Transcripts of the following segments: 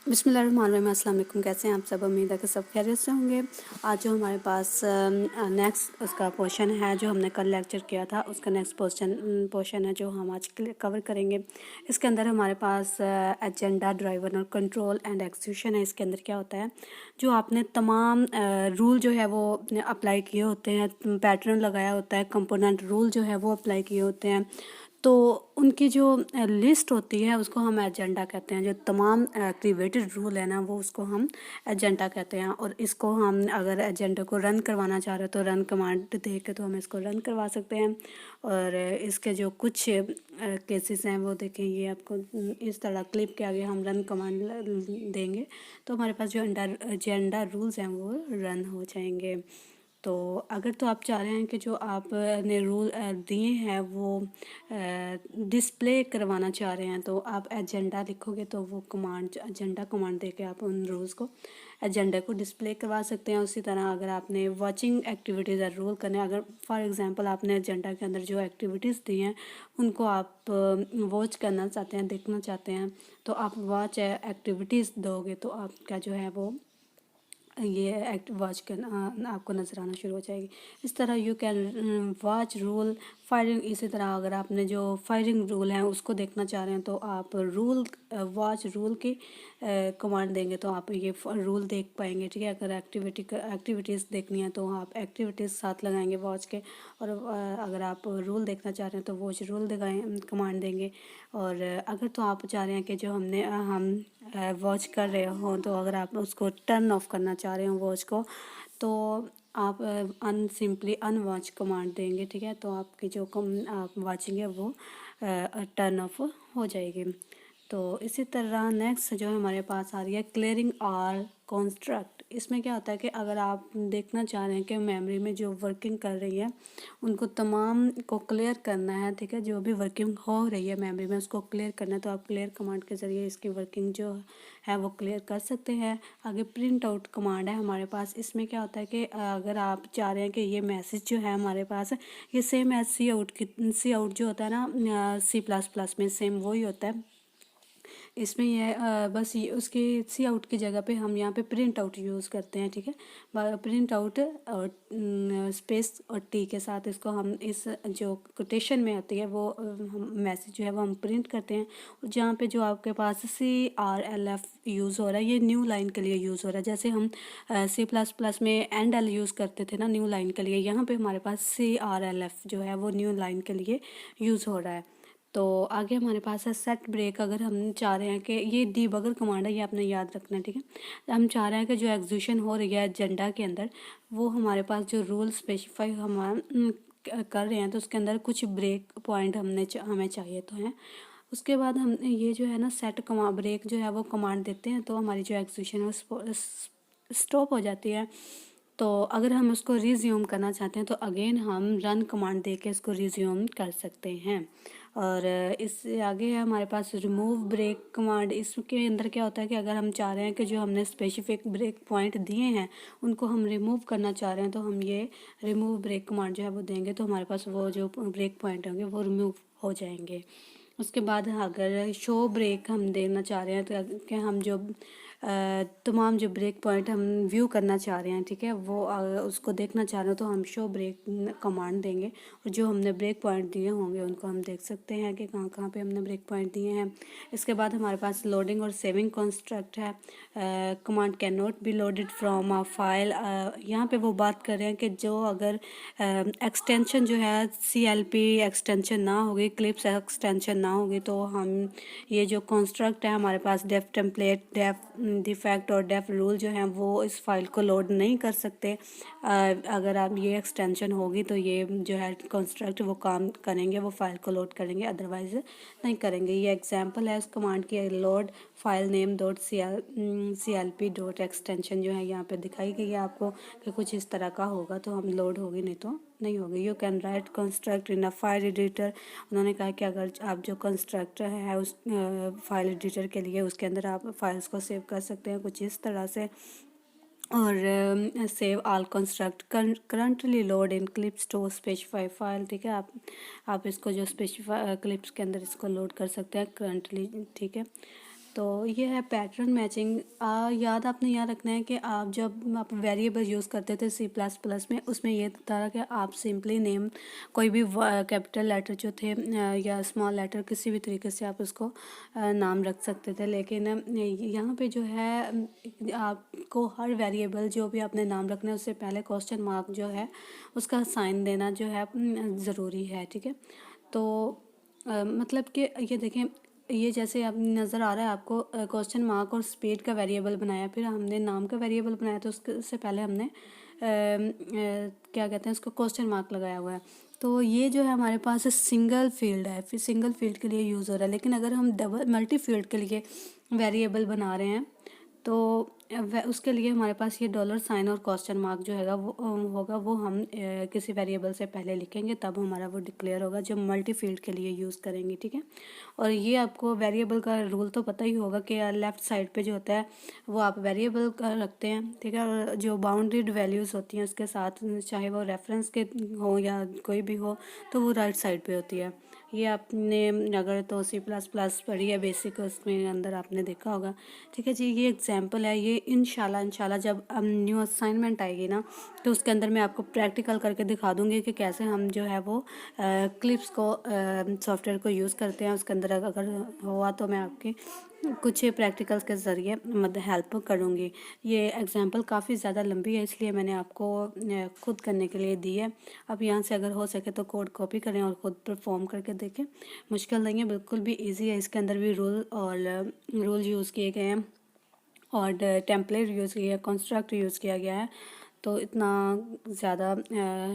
बिस्मिल्लाहिर्रहमानिर्रहीम। अस्सलाम वालेकुम। कैसे हैं आप सब? उम्मीद है कि सब खैरियत से होंगे। आज जो हमारे पास नेक्स्ट उसका पोर्शन है जो हमने कल लेक्चर किया था, उसका नेक्स्ट पोर्शन है जो हम आज कवर करेंगे। इसके अंदर हमारे पास एजेंडा, ड्राइवर और कंट्रोल एंड एक्जीक्यूशन है। इसके अंदर क्या होता है, जो आपने तमाम रूल जो है वो अप्लाई किए होते हैं, पैटर्न लगाया होता है, कंपोनेंट रूल जो है वो अप्लाई किए होते हैं, तो उनकी जो लिस्ट होती है उसको हम एजेंडा कहते हैं। जो तमाम एक्टिवेटेड रूल है ना, वो उसको हम एजेंडा कहते हैं। और इसको हम अगर एजेंडा को रन करवाना चाह रहे हो तो रन कमांड दे के तो हम इसको रन करवा सकते हैं। और इसके जो कुछ केसेस हैं वो देखें, ये आपको इस तरह क्लिप के आगे हम रन कमांड देंगे तो हमारे पास जो एजेंडा रूल्स हैं वो रन हो जाएंगे। तो अगर तो आप चाह रहे हैं कि जो आपने रूल दिए हैं वो डिस्प्ले करवाना चाह रहे हैं, तो आप एजेंडा लिखोगे तो वो कमांड, एजेंडा कमांड दे के आप उन रूल्स को, एजेंडा को डिस्प्ले करवा सकते हैं। उसी तरह अगर आपने वाचिंग एक्टिविटीज़ और रूल करने, अगर फॉर एग्जांपल आपने एजेंडा के अंदर जो एक्टिविटीज़ दी हैं उनको आप वॉच करना चाहते हैं, देखना चाहते हैं, तो आप वॉच एक्टिविटीज़ दोगे तो आपका जो है वो ये एक्ट वॉच करना आपको नज़र आना शुरू हो जाएगी। इस तरह you can watch rule firing. इसी तरह अगर आपने जो फायरिंग रूल हैं उसको देखना चाह रहे हैं तो आप रूल वॉच रूल की कमांड देंगे तो आप ये रूल देख पाएंगे। ठीक है, अगर एक्टिविटीज़ देखनी है तो आप एक्टिविटीज़ साथ लगाएंगे वॉच के। और अगर आप रूल देखना चाह रहे हैं तो वॉच रूल दिखाएं कमांड देंगे। और अगर तो आप चाह रहे हैं कि जो हम वॉच कर रहे हो, तो अगर आप उसको टर्न ऑफ करना चाह रहे हो वॉच को, तो आप सिंपली अनवॉच कमांड देंगे। ठीक है, तो आपकी जो आप वाचिंग है वो टर्न ऑफ हो जाएगी। तो इसी तरह नेक्स्ट जो हमारे पास आ रही है क्लियरिंग आर कॉन्स्ट्रक्ट। इसमें क्या होता है कि अगर आप देखना चाह रहे हैं कि मेमोरी में जो वर्किंग कर रही है उनको तमाम को क्लियर करना है, ठीक है, जो भी वर्किंग हो रही है मेमोरी में उसको क्लियर करना है, तो आप क्लियर कमांड के ज़रिए इसकी वर्किंग जो है वो क्लियर कर सकते हैं। आगे प्रिंट आउट कमांड है हमारे पास। इसमें क्या होता है कि अगर आप चाह रहे हैं कि ये मैसेज जो है हमारे पास ये सेम एज सी आउट जो होता है ना C++ में, सेम वही होता है। इसमें यह बस ये उसके सी आउट की जगह पे हम यहाँ पे प्रिंट आउट यूज़ करते हैं। ठीक है, प्रिंट आउट और स्पेस और टी के साथ इसको हम इस जो कोटेशन में आती है वो मैसेज जो है वो हम प्रिंट करते हैं। और जहाँ पे जो आपके पास CRLF यूज़ हो रहा है, ये न्यू लाइन के लिए यूज़ हो रहा है। जैसे हम C++ में एंड एल यूज़ करते थे ना न्यू लाइन के लिए, यहाँ पे हमारे पास CRLF जो है वो न्यू लाइन के लिए यूज़ हो रहा है। तो आगे हमारे पास है सेट ब्रेक। अगर हम चाह रहे हैं कि ये डीबगर कमांड है, ये आपने याद रखना है। ठीक है, हम चाह रहे हैं कि जो एग्जीक्यूशन हो रही है एजेंडा के अंदर वो हमारे पास जो रूल स्पेसिफाई हम कर रहे हैं तो उसके अंदर कुछ ब्रेक पॉइंट हमें चाहिए तो हैं। उसके बाद हम ये जो है ना सेट ब्रेक जो है वो कमांड देते हैं तो हमारी जो एग्जीक्यूशन है वो स्टॉप हो जाती है। तो अगर हम उसको रिज्यूम करना चाहते हैं तो अगेन हम रन कमांड दे के इसको रिज्यूम कर सकते हैं। और इससे आगे है हमारे पास रिमूव ब्रेक कमांड। इसके अंदर क्या होता है कि अगर हम चाह रहे हैं कि जो हमने स्पेसिफिक ब्रेक पॉइंट दिए हैं उनको हम रिमूव करना चाह रहे हैं तो हम ये रिमूव ब्रेक कमांड जो है वो देंगे तो हमारे पास वो जो ब्रेक पॉइंट होंगे वो रिमूव हो जाएंगे। उसके बाद अगर शो ब्रेक हम देना चाह रहे हैं तो कि हम जो तमाम जो ब्रेक पॉइंट हम व्यू करना चाह रहे हैं, ठीक है, वो उसको देखना चाह रहे हो तो हम शो ब्रेक कमांड देंगे और जो हमने ब्रेक पॉइंट दिए होंगे उनको हम देख सकते हैं कि कहाँ कहाँ पे हमने ब्रेक पॉइंट दिए हैं। इसके बाद हमारे पास लोडिंग और सेविंग कंस्ट्रक्ट है। Command can not be loaded from a file. यहाँ पे वो बात कर रहे हैं कि जो अगर एक्सटेंशन जो है CLP एक्सटेंशन ना होगी, क्लिप्स एक्सटेंशन ना होगी, तो हम ये जो कंस्ट्रक्ट है हमारे पास डेफ टेम्पलेट, डेफ डिफेक्ट और डेफ रूल जो हैं वो इस फाइल को लोड नहीं कर सकते। अगर आप ये एक्सटेंशन होगी तो ये जो है कंस्ट्रक्ट वो काम करेंगे, वो फाइल को लोड करेंगे, अदरवाइज नहीं करेंगे। ये एग्जांपल है उस कमांड की, load file name dot CLP dot extension जो है यहाँ पे दिखाई गई है आपको कि कुछ इस तरह का होगा तो हम लोड होगी, नहीं तो नहीं होगी। You can write construct in a file editor. उन्होंने कहा कि अगर आप जो कंस्ट्रक्टर है उस फाइल एडिटर के लिए उसके अंदर आप फाइल्स को सेव कर सकते हैं कुछ इस तरह से। और save all construct currently load in clips to specify file. ठीक है, आप इसको जो स्पेसिफाई क्लिप्स के अंदर इसको लोड कर सकते हैं करंटली। ठीक है, तो ये है पैटर्न मैचिंग। याद आपने याद रखना है कि आप जब आप वेरिएबल यूज़ करते थे C++ में, उसमें ये था कि आप सिंपली नेम कोई भी कैपिटल लेटर जो थे या स्मॉल लेटर किसी भी तरीके से आप उसको नाम रख सकते थे। लेकिन यहाँ पे जो है आपको हर वेरिएबल जो भी आपने नाम रखना है उससे पहले क्वेश्चन मार्क जो है उसका साइन देना जो है ज़रूरी है। ठीक है, तो मतलब कि ये देखें, ये जैसे अब नज़र आ रहा है आपको क्वेश्चन मार्क और स्पीड का वेरिएबल बनाया, फिर हमने नाम का वेरिएबल बनाया, तो उससे पहले हमने क्या कहते हैं उसको क्वेश्चन मार्क लगाया हुआ है। तो ये जो है हमारे पास सिंगल फील्ड है, फिर सिंगल फील्ड के लिए यूज़ हो रहा है। लेकिन अगर हम डबल मल्टी फील्ड के लिए वेरिएबल बना रहे हैं तो उसके लिए हमारे पास ये डॉलर साइन और क्वेश्चन मार्क जो हैगा वो हम किसी वेरिएबल से पहले लिखेंगे, तब हमारा वो डिक्लेयर होगा जब मल्टी फील्ड के लिए यूज़ करेंगे। ठीक है, और ये आपको वेरिएबल का रूल तो पता ही होगा कि लेफ़्ट साइड पे जो होता है वो आप वेरिएबल का रखते हैं। ठीक है, और जो बाउंडेड वैल्यूज़ होती हैं उसके साथ, चाहे वो रेफरेंस के हो या कोई भी हो, तो वो राइट साइड पे होती है। ये आपने अगर तो C++ पढ़ी है बेसिक, उसमें अंदर आपने देखा होगा। ठीक है जी, ये एग्जांपल है। ये इंशाल्लाह जब न्यू असाइनमेंट आएगी ना, तो उसके अंदर मैं आपको प्रैक्टिकल करके दिखा दूंगी कि कैसे हम जो है वो क्लिप्स को सॉफ्टवेयर को यूज़ करते हैं। उसके अंदर अगर हुआ तो मैं आपकी कुछ प्रैक्टिकल्स के ज़रिए मदद हेल्प करूँगी। ये एग्जांपल काफ़ी ज़्यादा लंबी है, इसलिए मैंने आपको खुद करने के लिए दी है। अब यहाँ से अगर हो सके तो कोड कॉपी करें और ख़ुद परफॉर्म करके देखें। मुश्किल नहीं है, बिल्कुल भी इजी है। इसके अंदर भी रूल यूज़ किए गए हैं और टेम्पलेट यूज़ किया, कंस्ट्रक्ट यूज़ किया गया है। तो इतना ज़्यादा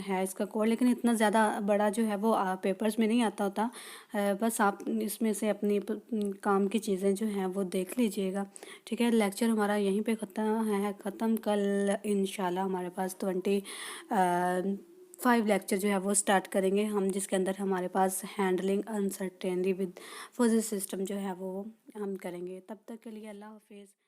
है इसका कोड, लेकिन इतना ज़्यादा बड़ा जो है वो पेपर्स में नहीं आता होता। बस आप इसमें से अपनी काम की चीज़ें जो हैं वो देख लीजिएगा। ठीक है, लेक्चर हमारा यहीं पे ख़त्म। कल इंशाल्लाह हमारे पास 5 लेक्चर जो है वो स्टार्ट करेंगे हम, जिसके अंदर हमारे पास हैंडलिंग अनसर्टेनिटी विद फuzzy सिस्टम जो है वो हम करेंगे। तब तक के लिए अल्लाह हाफिज़।